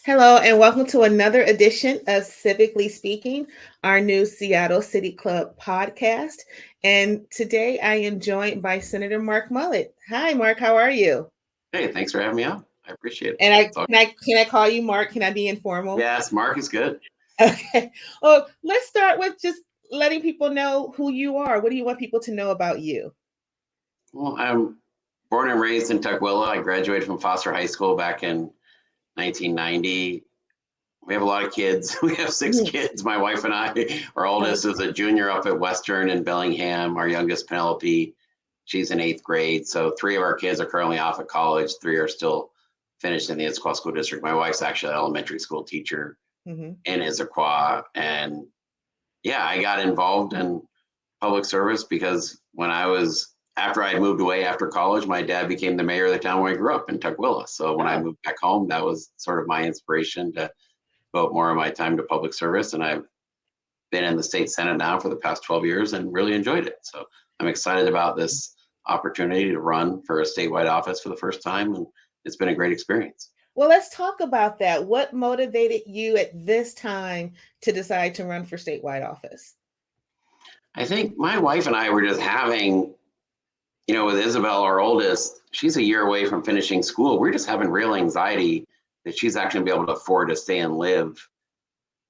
Hello, and welcome to another edition of Civically Speaking, our new Seattle City Club podcast. And today I am joined by Senator Mark Mullet. Hi, Mark. How are you? Hey, thanks for having me on. I appreciate it. And can I call you Mark? Can I be informal? Yes, Mark is good. Okay. Well, let's start with just letting people know who you are. What do you want people to know about you? Well, I'm born and raised in Tukwila. I graduated from Foster High School back in 1990. We have a lot of kids. We have six kids, my wife and I. Our oldest is a junior up at Western in Bellingham. Our youngest, Penelope, she's in 8th grade. So 3 of our kids are currently off at college. 3 are still finished in the Issaquah School District. My wife's actually an elementary school teacher in Issaquah. And yeah, I got involved in public service because after I moved away after college, my dad became the mayor of the town where I grew up in Tukwila. So when I moved back home, that was sort of my inspiration to devote more of my time to public service. And I've been in the state Senate now for the past 12 years and really enjoyed it. So I'm excited about this opportunity to run for a statewide office for the first time. And it's been a great experience. Well, let's talk about that. What motivated you at this time to decide to run for statewide office? I think my wife and I were just having, with Isabel, our oldest, she's a year away from finishing school. We're just having real anxiety that she's actually gonna be able to afford to stay and live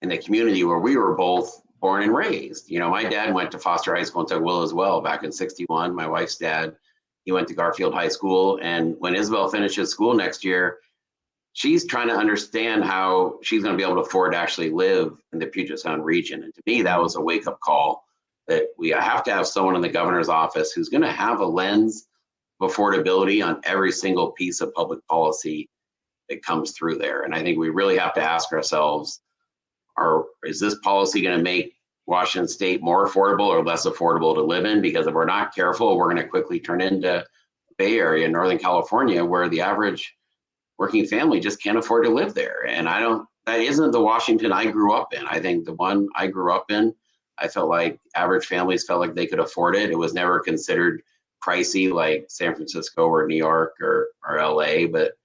in the community where we were both born and raised. My dad went to Foster High School in Tukwila as well back in '61. My wife's dad, he went to Garfield High School. And when Isabel finishes school next year, she's trying to understand how she's going to be able to afford to actually live in the Puget Sound region. And to me, that was a wake-up call that we have to have someone in the governor's office who's going to have a lens of affordability on every single piece of public policy that comes through there. And I think we really have to ask ourselves, is this policy going to make Washington State more affordable or less affordable to live in? Because if we're not careful, we're going to quickly turn into Bay Area, Northern California, where the average working family just can't afford to live there. And that isn't the Washington I grew up in. I think the one I grew up in, I felt like average families felt like they could afford it. It was never considered pricey like San Francisco or New York or LA. But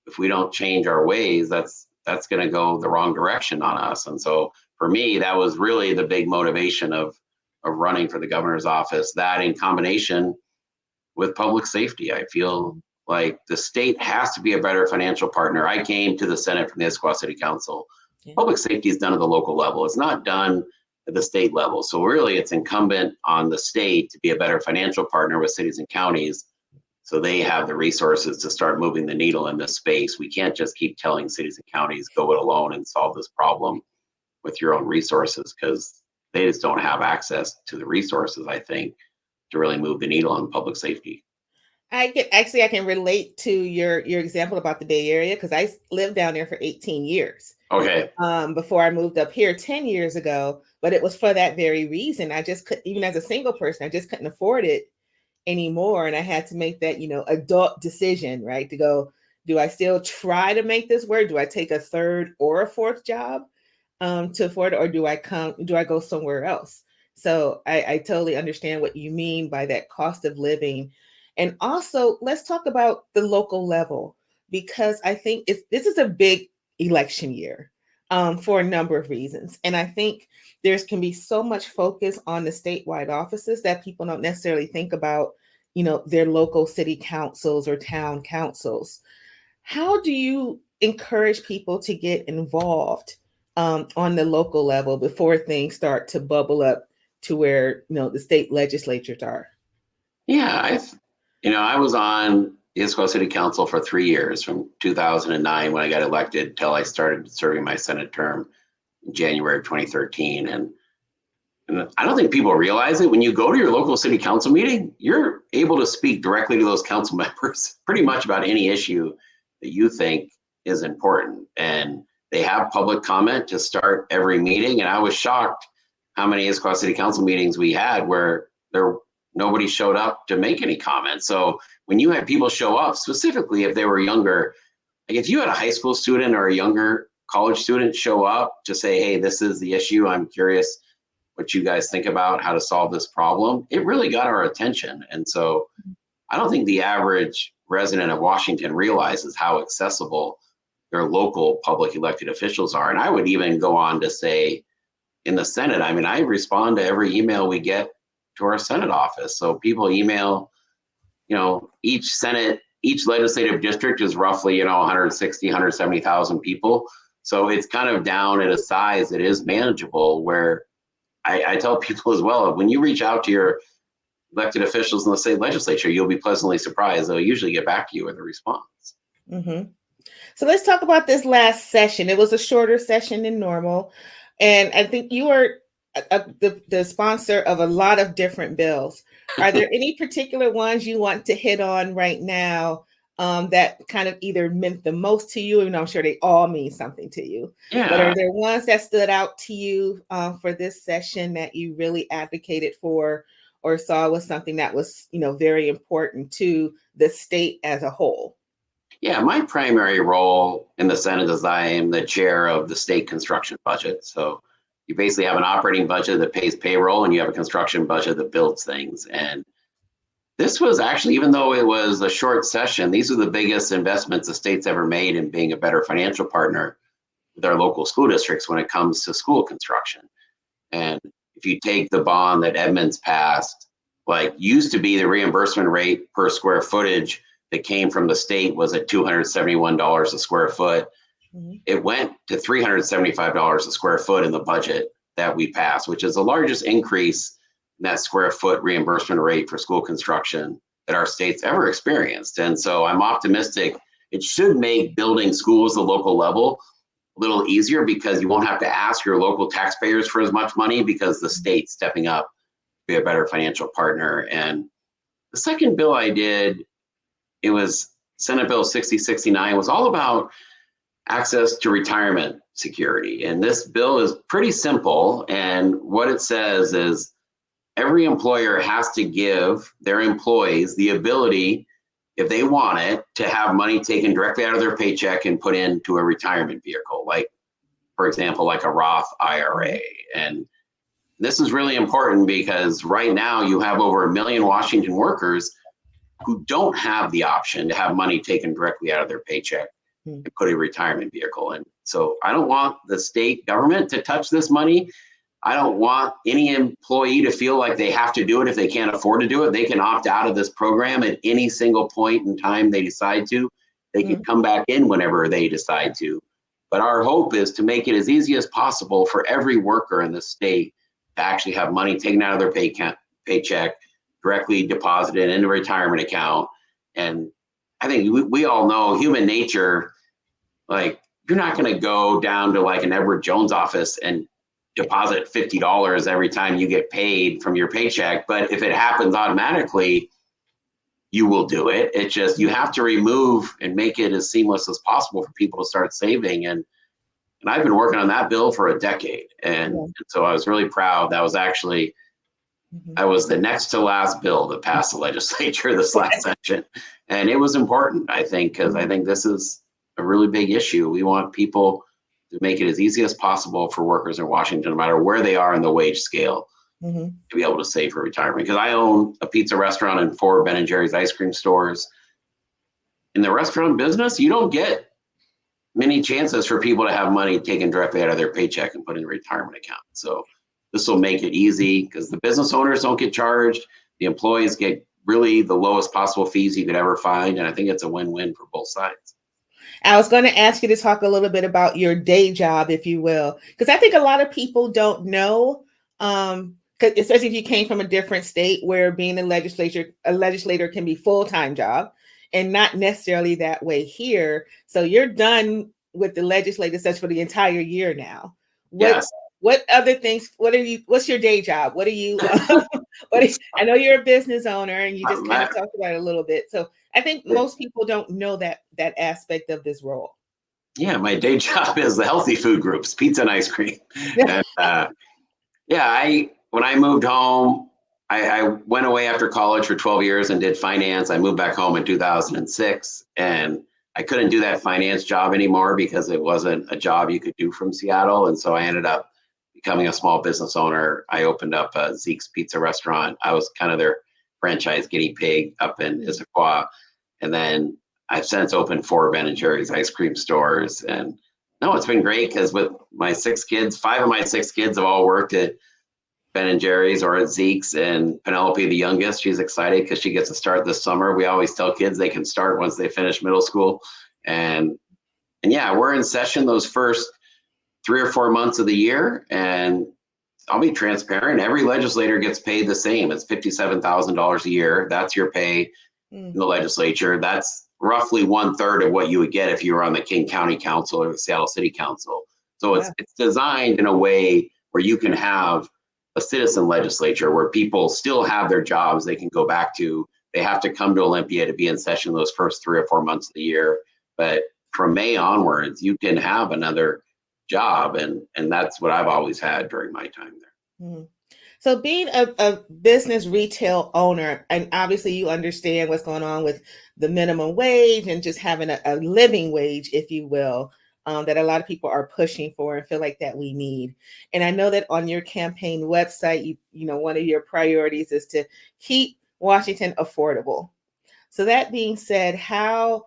if we don't change our ways, that's going to go the wrong direction on us. And so for me, that was really the big motivation of running for the governor's office, that in combination with public safety. I feel like the state has to be a better financial partner. I came to the Senate from the Issaquah City Council. Yeah. Public safety is done at the local level. It's not done at the state level. So really it's incumbent on the state to be a better financial partner with cities and counties so they have the resources to start moving the needle in this space. We can't just keep telling cities and counties, go it alone and solve this problem with your own resources, because they just don't have access to the resources, I think, to really move the needle on public safety. I can relate to your example about the Bay Area because I lived down there for 18 years. Okay. Before I moved up here 10 years ago, but it was for that very reason. I just couldn't, even as a single person, I just couldn't afford it anymore. And I had to make that, adult decision, right? To go, do I still try to make this work? Do I take a third or a fourth job to afford it? Or do I go somewhere else? So I totally understand what you mean by that cost of living. And also, let's talk about the local level, because I think this is a big election year for a number of reasons. And I think there can be so much focus on the statewide offices that people don't necessarily think about, their local city councils or town councils. How do you encourage people to get involved on the local level before things start to bubble up to where, the state legislatures are? Yeah, I was on the Issaquah City Council for 3 years, from 2009 when I got elected till I started serving my Senate term in January of 2013. And I don't think people realize it. When you go to your local city council meeting, you're able to speak directly to those council members pretty much about any issue that you think is important. And they have public comment to start every meeting. And I was shocked how many Issaquah City Council meetings we had where nobody showed up to make any comments. So when you had people show up, specifically if they were younger, like if you had a high school student or a younger college student show up to say, hey, this is the issue, I'm curious what you guys think about how to solve this problem, it really got our attention. And so I don't think the average resident of Washington realizes how accessible their local public elected officials are. And I would even go on to say in the Senate, I mean, I respond to every email we get to our Senate office. So people email, each legislative district is roughly, 160, 170,000 people. So it's kind of down at a size that is manageable, where I tell people as well, when you reach out to your elected officials in the state legislature, you'll be pleasantly surprised. They'll usually get back to you with a response. Mm-hmm. So let's talk about this last session. It was a shorter session than normal. And I think you were the sponsor of a lot of different bills. Are there any particular ones you want to hit on right now that kind of either meant the most to you? And I'm sure they all mean something to you. Yeah. But are there ones that stood out to you for this session that you really advocated for or saw was something that was, very important to the state as a whole? Yeah, my primary role in the Senate is I am the chair of the state construction budget. So you basically have an operating budget that pays payroll, and you have a construction budget that builds things. And this was actually, even though it was a short session, these are the biggest investments the state's ever made in being a better financial partner with our local school districts when it comes to school construction. And if you take the bond that Edmonds passed, like used to be the reimbursement rate per square footage that came from the state was at $271 a square foot. Mm-hmm. It went to $375 a square foot in the budget that we passed, which is the largest increase in that square foot reimbursement rate for school construction that our state's ever experienced. And so I'm optimistic it should make building schools at the local level a little easier, because you won't have to ask your local taxpayers for as much money, because the state's stepping up to be a better financial partner. And the second bill I did, it was Senate Bill 6069, was all about access to retirement security. And this bill is pretty simple. And what it says is every employer has to give their employees the ability, if they want it, to have money taken directly out of their paycheck and put into a retirement vehicle, like, for example, like a Roth IRA. And this is really important because right now you have over 1 million Washington workers who don't have the option to have money taken directly out of their paycheck and put in a retirement vehicle. And so I don't want the state government to touch this money. I don't want any employee to feel like they have to do it if they can't afford to do it. They can opt out of this program at any single point in time they decide to. They can come back in whenever they decide to. But our hope is to make it as easy as possible for every worker in the state to actually have money taken out of their paycheck, directly deposited into a retirement account. And I think we all know human nature, like you're not going to go down to like an Edward Jones office and deposit $50 every time you get paid from your paycheck. But if it happens automatically, you will do it. It's just, you have to remove and make it as seamless as possible for people to start saving. And I've been working on that bill for a decade. And so I was really proud. That was actually, I was the next to last bill that passed the legislature this last session. And it was important, I think, because I think this is a really big issue. We want people to make it as easy as possible for workers in Washington, no matter where they are in the wage scale, to be able to save for retirement. Because I own a pizza restaurant and 4 Ben & Jerry's ice cream stores. In the restaurant business, you don't get many chances for people to have money taken directly out of their paycheck and put in a retirement account. So this will make it easy because the business owners don't get charged. The employees get really the lowest possible fees you could ever find. And I think it's a win-win for both sides. I was going to ask you to talk a little bit about your day job, if you will, because I think a lot of people don't know, especially if you came from a different state where being a legislator can be full-time job and not necessarily that way here. So you're done with the legislative session for the entire year now. Yes. What other things, what's your day job? I know you're a business owner and you just kind of talked about it a little bit. So I think most people don't know that aspect of this role. Yeah, my day job is the healthy food groups, pizza and ice cream. And when I moved home, I went away after college for 12 years and did finance. I moved back home in 2006 and I couldn't do that finance job anymore because it wasn't a job you could do from Seattle. And so I ended up becoming a small business owner. I opened up a Zeke's Pizza restaurant. I was kind of their franchise guinea pig up in Issaquah. And then I've since opened 4 Ben & Jerry's ice cream stores. And no, it's been great because with my 6 kids, 5 of my 6 kids have all worked at Ben & Jerry's or at Zeke's, and Penelope, the youngest, she's excited because she gets to start this summer. We always tell kids they can start once they finish middle school. And yeah, we're in session those first 3 or 4 months of the year. And I'll be transparent. Every legislator gets paid the same. It's $57,000 a year. That's your pay in the legislature. That's roughly 1/3 of what you would get if you were on the King County Council or the Seattle City Council. So it's designed in a way where you can have a citizen legislature where people still have their jobs they can go back to. They have to come to Olympia to be in session those first 3 or 4 months of the year. But from May onwards, you can have another job. And that's what I've always had during my time there. Mm-hmm. So being a business retail owner, and obviously you understand what's going on with the minimum wage and just having a living wage, if you will, that a lot of people are pushing for and feel like that we need. And I know that on your campaign website, you know, one of your priorities is to keep Washington affordable. So that being said, how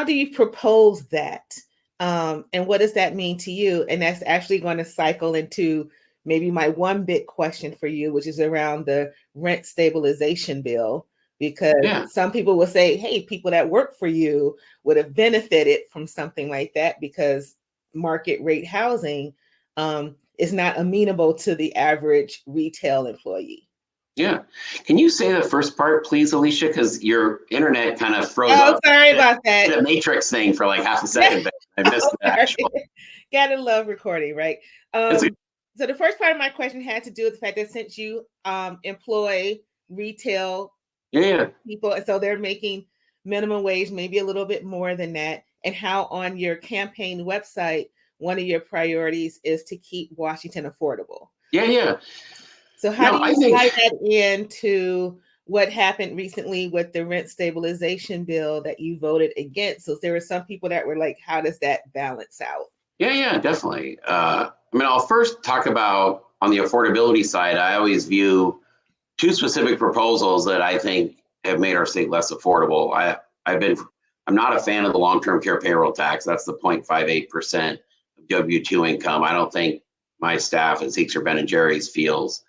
do you propose that? And what does that mean to you? And that's actually going to cycle into maybe my one big question for you, which is around the rent stabilization bill, because some people will say, hey, people that work for you would have benefited from something like that because market rate housing is not amenable to the average retail employee. Yeah. Can you say the first part, please, Alicia? Because your internet kind of froze up. up. Sorry about that. The Matrix thing for like half a second, but I missed the actual. Gotta love recording, right? So the first part of my question had to do with the fact that since you employ retail people, and so they're making minimum wage, maybe a little bit more than that, and how on your campaign website, one of your priorities is to keep Washington affordable. Yeah. So how do you tie that into what happened recently with the rent stabilization bill that you voted against? So there were some people that were like, how does that balance out? Yeah, definitely. I mean, I'll first talk about on the affordability side. I always view 2 specific proposals that I think have made our state less affordable. I'm not a fan of the long-term care payroll tax. That's the 0.58% of W-2 income. I don't think my staff at Zeke's or Ben & Jerry's feels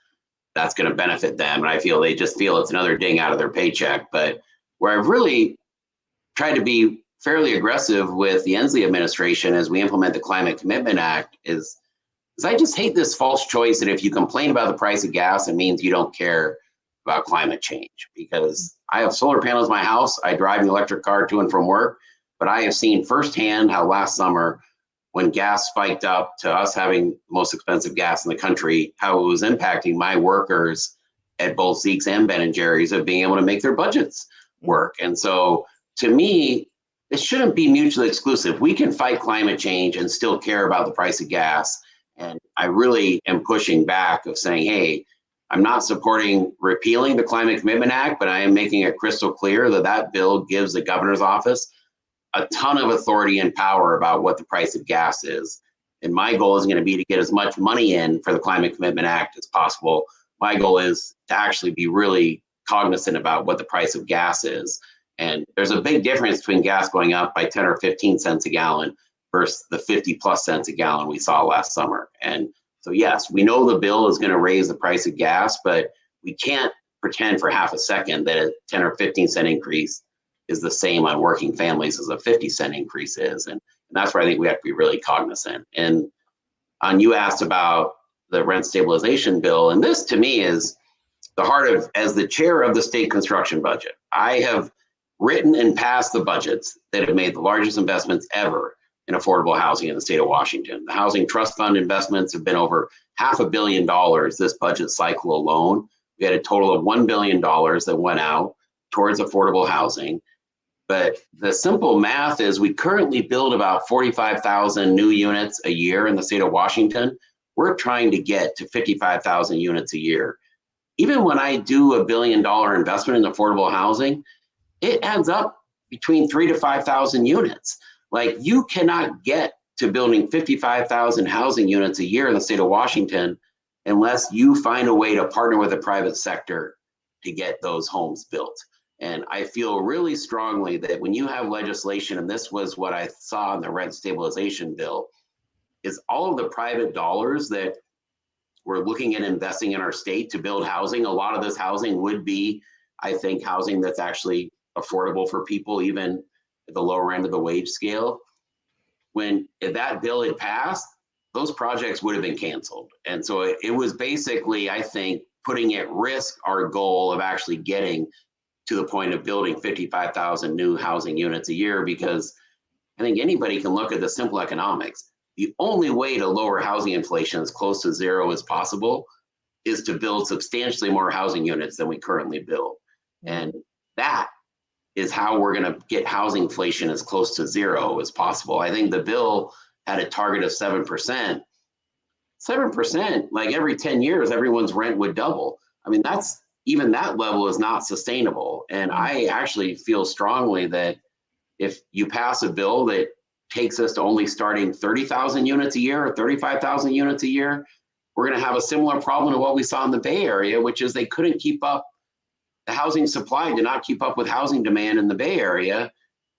that's going to benefit them. And I feel they just feel it's another ding out of their paycheck. But where I've really tried to be fairly aggressive with the Inslee administration as we implement the Climate Commitment Act is I just hate this false choice that if you complain about the price of gas, it means you don't care about climate change. Because I have solar panels in my house. I drive an electric car to and from work. But I have seen firsthand how last summer, when gas spiked up to us having the most expensive gas in the country, how it was impacting my workers at both Zeke's and Ben & Jerry's of being able to make their budgets work. And so to me, it shouldn't be mutually exclusive. We can fight climate change and still care about the price of gas. And I really am pushing back of saying, hey, I'm not supporting repealing the Climate Commitment Act, but I am making it crystal clear that bill gives the governor's office a ton of authority and power about what the price of gas is. And my goal is going to be to get as much money in for the Climate Commitment Act as possible. My goal is to actually be really cognizant about what the price of gas is. And there's a big difference between gas going up by 10 or 15 cents a gallon versus the 50 plus cents a gallon we saw last summer. And so, yes, we know the bill is going to raise the price of gas, but we can't pretend for half a second that a 10 or 15 cent increase is the same on working families as a 50-cent increase is. And that's where I think we have to be really cognizant. And you asked about the rent stabilization bill. And this to me is the heart of, as the chair of the state construction budget, I have written and passed the budgets that have made the largest investments ever in affordable housing in the state of Washington. The Housing Trust Fund investments have been over $500 million this budget cycle alone. We had a total of $1 billion that went out towards affordable housing. But the simple math is we currently build about 45,000 new units a year in the state of Washington. We're trying to get to 55,000 units a year. Even when I do $1 billion investment in affordable housing, it adds up between 3,000 to 5,000 units. Like, you cannot get to building 55,000 housing units a year in the state of Washington unless you find a way to partner with the private sector to get those homes built. And I feel really strongly that when you have legislation, and this was what I saw in the rent stabilization bill, is all of the private dollars that we're looking at investing in our state to build housing. A lot of this housing would be, I think, housing that's actually affordable for people, even at the lower end of the wage scale. If that bill had passed, those projects would have been canceled. And so it was basically, I think, putting at risk our goal of actually getting to the point of building 55,000 new housing units a year, because I think anybody can look at the simple economics. The only way to lower housing inflation as close to zero as possible is to build substantially more housing units than we currently build. And that is how we're going to get housing inflation as close to zero as possible. I think the bill had a target of 7%. 7%, like every 10 years, everyone's rent would double. I mean, even that level is not sustainable. And I actually feel strongly that if you pass a bill that takes us to only starting 30,000 units a year or 35,000 units a year, we're going to have a similar problem to what we saw in the Bay Area, which is they couldn't keep up. The housing supply did not keep up with housing demand in the Bay Area.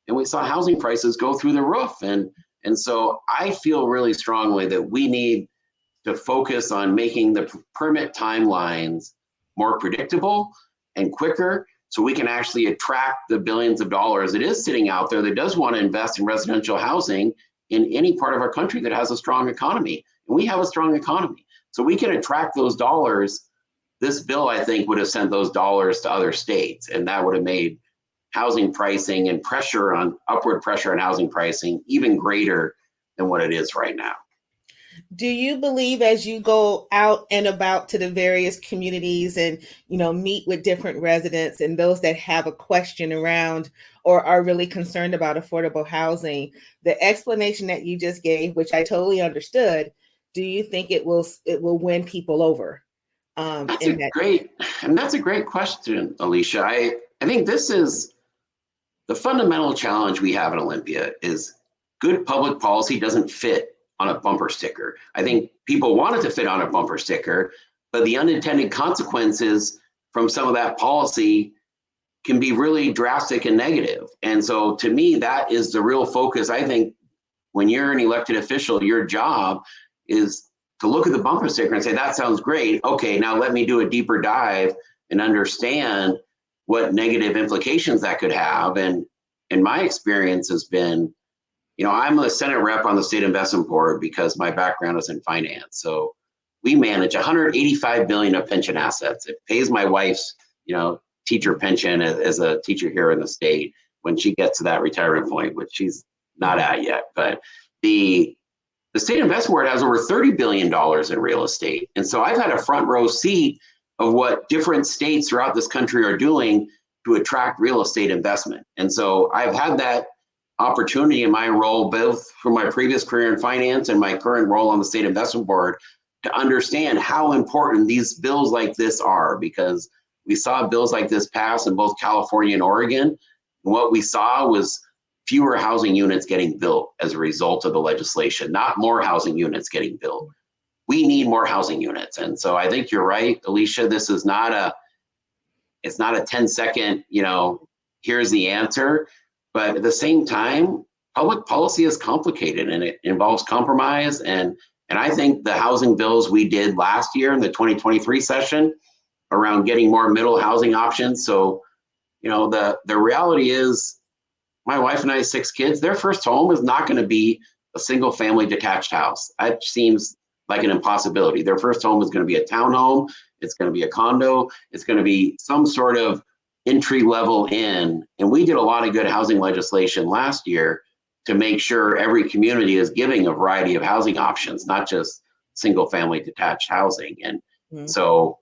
And we saw housing prices go through the roof. And so I feel really strongly that we need to focus on making the permit timelines more predictable and quicker, so we can actually attract the billions of dollars that is sitting out there that does want to invest in residential housing in any part of our country that has a strong economy. And we have a strong economy. So we can attract those dollars. This bill, I think, would have sent those dollars to other states, and that would have made housing pricing and upward pressure on housing pricing even greater than what it is right now. Do you believe, as you go out and about to the various communities and, meet with different residents and those that have a question around or are really concerned about affordable housing, the explanation that you just gave, which I totally understood, do you think it will win people over? That's a great question, Alicia. I think this is the fundamental challenge we have in Olympia is good public policy doesn't fit on a bumper sticker. I think people want it to fit on a bumper sticker, but the unintended consequences from some of that policy can be really drastic and negative. And so to me, that is the real focus. I think when you're an elected official, your job is to look at the bumper sticker and say, that sounds great. Okay, now let me do a deeper dive and understand what negative implications that could have. And my experience has been, I'm a Senate rep on the State Investment Board because my background is in finance. So we manage $185 billion of pension assets. It pays my wife's, teacher pension as a teacher here in the state when she gets to that retirement point, which she's not at yet. But the State Investment Board has over $30 billion in real estate. And so I've had a front row seat of what different states throughout this country are doing to attract real estate investment. And so I've had that opportunity in my role, both from my previous career in finance and my current role on the State Investment Board, to understand how important these bills like this are, because we saw bills like this pass in both California and Oregon. And what we saw was fewer housing units getting built as a result of the legislation, not more housing units getting built. We need more housing units. And so I think you're right, Alicia, this is it's not a 10-second, here's the answer. But at the same time, public policy is complicated and it involves compromise. And I think the housing bills we did last year in the 2023 session around getting more middle housing options. So, the reality is my wife and I have 6 kids. Their first home is not going to be a single family detached house. That seems like an impossibility. Their first home is going to be a townhome. It's going to be a condo. It's going to be some sort of entry level in. And we did a lot of good housing legislation last year to make sure every community is giving a variety of housing options, not just single family detached housing. And so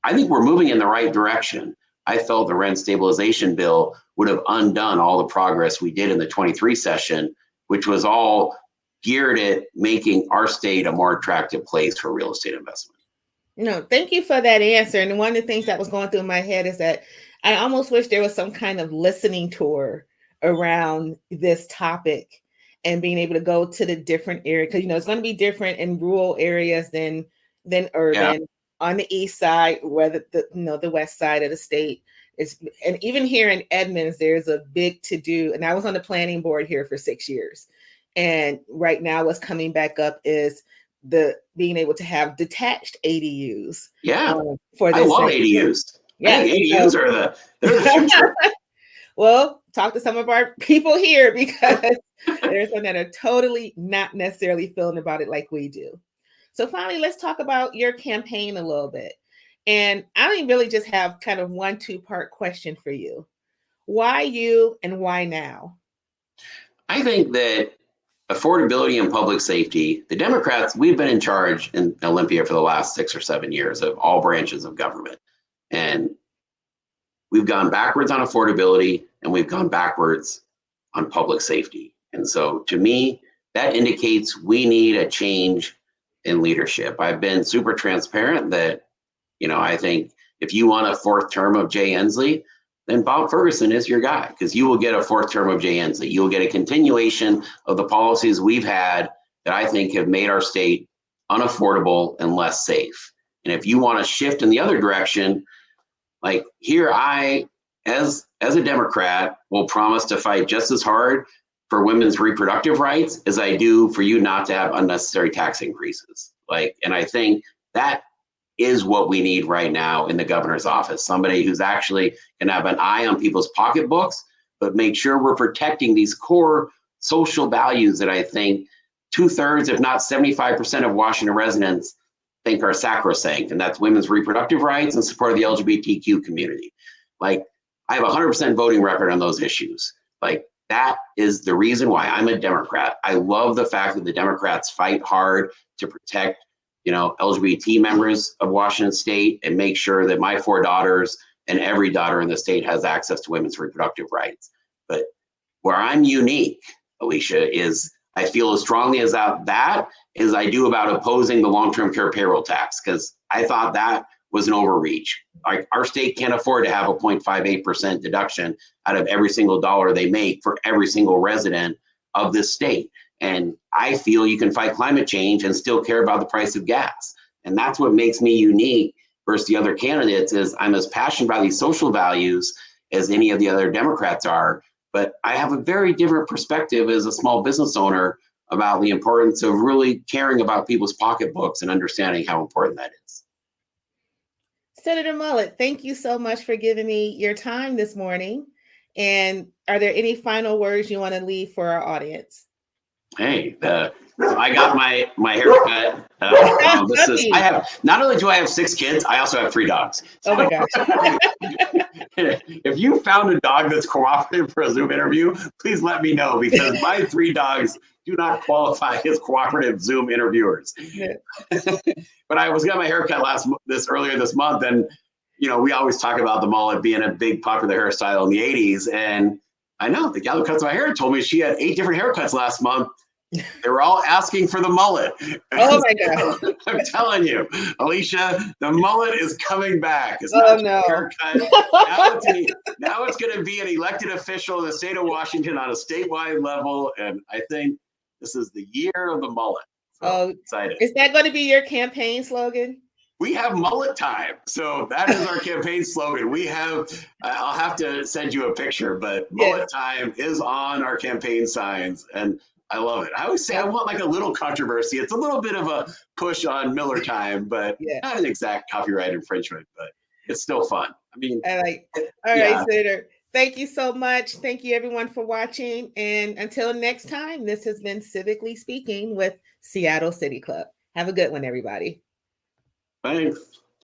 I think we're moving in the right direction. I felt the rent stabilization bill would have undone all the progress we did in the 23 session, which was all geared at making our state a more attractive place for real estate investment. No, thank you for that answer. And one of the things that was going through my head is that I almost wish there was some kind of listening tour around this topic and being able to go to the different areas, because it's going to be different in rural areas than urban. Yeah. On the east side, whether the west side of the state, And even here in Edmonds, there's a big to do. And I was on the planning board here for 6 years. And right now what's coming back up is the being able to have detached ADUs. Yeah. For this. I love ADUs. Yeah. I think ADUs are they're the future. Well, talk to some of our people here because there's some that are totally not necessarily feeling about it like we do. So finally, let's talk about your campaign a little bit. And I really just have kind of 1-2-part question for you. Why you and why now? I think that affordability and public safety, the Democrats, we've been in charge in Olympia for the last 6 or 7 years of all branches of government. And we've gone backwards on affordability and we've gone backwards on public safety. And so to me, that indicates we need a change in leadership. I've been super transparent that, I think if you want a 4th term of Jay Inslee, then Bob Ferguson is your guy, because you will get a 4th term of Jay Inslee. You will get a continuation of the policies we've had that I think have made our state unaffordable and less safe. And if you want to shift in the other direction, like here, I, as a Democrat, will promise to fight just as hard for women's reproductive rights as I do for you not to have unnecessary tax increases. And I think that is what we need right now in the governor's office. Somebody who's actually can have an eye on people's pocketbooks, but make sure we're protecting these core social values that I think 2/3, if not 75% of Washington residents think are sacrosanct, and that's women's reproductive rights and support of the LGBTQ community. I have a 100% voting record on those issues. That is the reason why I'm a Democrat. I love the fact that the Democrats fight hard to protect LGBT members of Washington state and make sure that my 4 daughters and every daughter in the state has access to women's reproductive rights. But where I'm unique, Alicia, is I feel as strongly as that as I do about opposing the long-term care payroll tax, because I thought that was an overreach. Our state can't afford to have a 0.58% deduction out of every single dollar they make for every single resident of this state. And I feel you can fight climate change and still care about the price of gas. And that's what makes me unique versus the other candidates, is I'm as passionate about these social values as any of the other Democrats are. But I have a very different perspective as a small business owner about the importance of really caring about people's pocketbooks and understanding how important that is. Senator Mullet, thank you so much for giving me your time this morning. And are there any final words you want to leave for our audience? Hey, I got my haircut. I have, not only do I have 6 kids, I also have 3 dogs. Oh my gosh. If you found a dog that's cooperative for a Zoom interview, please let me know, because my 3 dogs do not qualify as cooperative Zoom interviewers. Yeah. But I was getting my haircut earlier this month, and we always talk about the mullet being a big popular hairstyle in the 80s. And I know the gal who cuts my hair told me she had 8 different haircuts last month. They were all asking for the mullet. Oh my God. I'm telling you, Alicia, the mullet is coming back. It's not a haircut. Now it's going to be an elected official in the state of Washington on a statewide level. And I think this is the year of the mullet. So excited. Is that going to be your campaign slogan? We have mullet time. So that is our campaign slogan. I'll have to send you a picture, but mullet time is on our campaign signs. And I love it. I always say I want a little controversy. It's a little bit of a push on Miller time, but not an exact copyright infringement, but it's still fun. All right, Senator. Thank you so much. Thank you everyone for watching. And until next time, this has been Civically Speaking with Seattle City Club. Have a good one, everybody. Thanks.